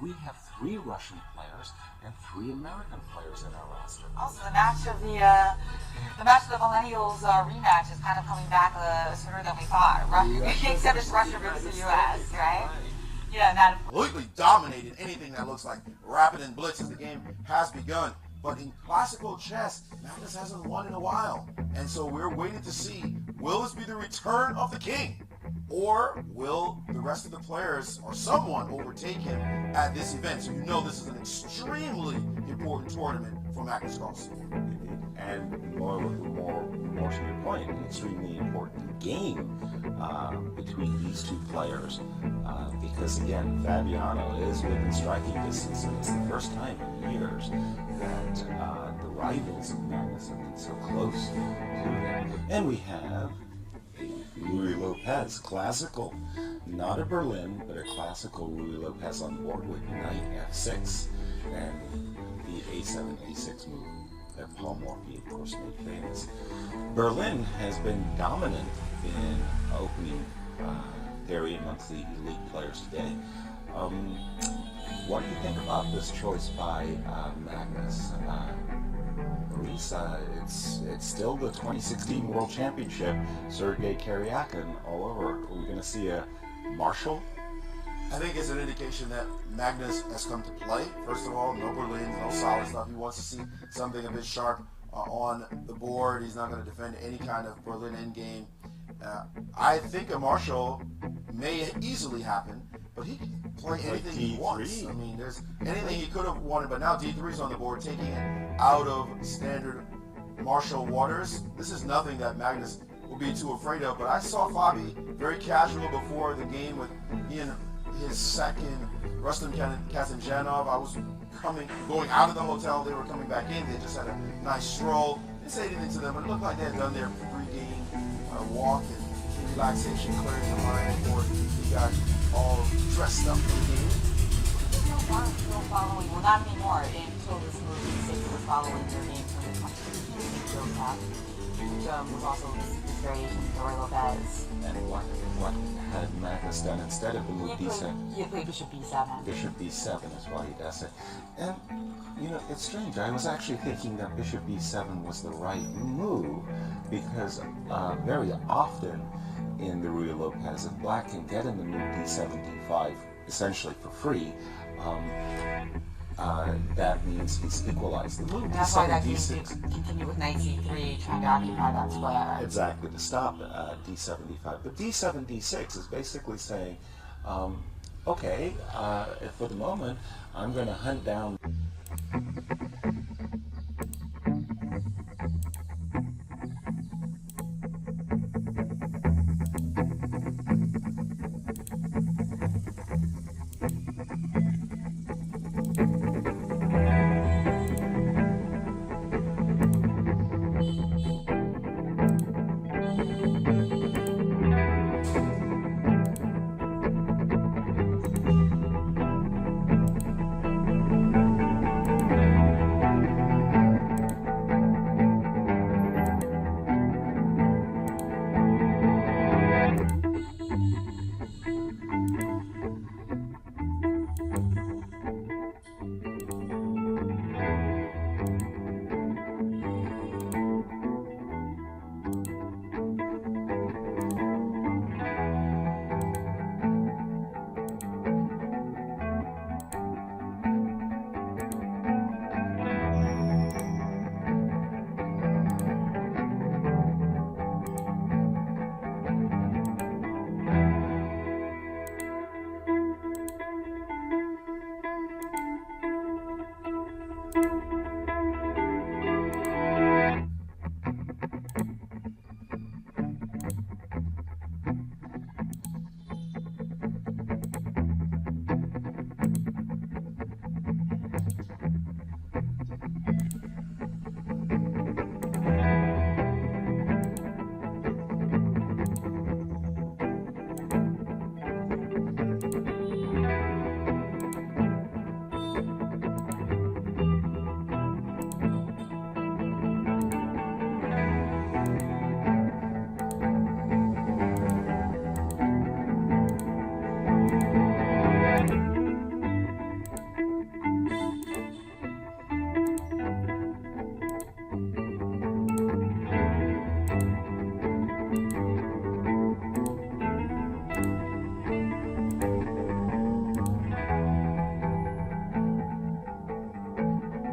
we have 3 Russian players and 3 American players in our roster. Also, the match of the millennials rematch is kind of coming back sooner than we thought. Except it's Russia versus the U.S., right? Yeah, and that completely dominated anything that looks like rapid and blitz as the game has begun. But in classical chess, Magnus hasn't won in a while. And so we're waiting to see, will this be the return of the king? Or will the rest of the players or someone overtake him at this event? So you know this is an extremely important tournament for Magnus Carlsen. And more to your point, an extremely important game between these 2 players. Because again, Fabiano is within striking distance, and it's the first time in years that the rivals of Magnus have been so close to them. And we have Louis Lopez, classical, not a Berlin, but a classical Louis Lopez on board with knight f6 and the a7, a6 move that Paul Morphy, of course, made famous. Berlin has been dominant in opening area amongst the elite players today. What do you think about this choice by Magnus? Maurice, it's still the 2016 World Championship, Sergei Karyakin all over. Are we going to see a Marshall? I think it's an indication that Magnus has come to play. First of all, no Berlin, no solid stuff. He wants to see something a bit sharp on the board. He's not going to defend any kind of Berlin endgame. I think a Marshall may easily happen, but he can play anything he wants. I mean, there's anything he could have wanted, but now D3 is on the board, taking it out of standard Marshall waters. This is nothing that Magnus will be too afraid of, but I saw Fabi very casual before the game with he and his second, Rustam Kazanjanov. I was going out of the hotel, they were coming back in, they just had a nice stroll. Didn't say anything to them, but it looked like they had done their pre-game walk and relaxation, clearing the mind before he got all dressed up for the game. Still following, well, not anymore, until this movie, Sinquefield was following their game from the 2015 Sinquefield Cup, which was also this variation of Roy Lopez. And what had Magnus done instead of the move d7? He played Bishop b7. Bishop b7 is why he does it. And, you know, it's strange. I was actually thinking that Bishop b7 was the right move because very often in the Ruy Lopez, if Black can get in the move d7, d5 essentially for free, that means he's equalized the move. And that's why that d6 continue with knight c3, trying to occupy that square. Exactly, to stop d7, d5. But d7, d6 is basically saying, okay, for the moment, I'm going to hunt down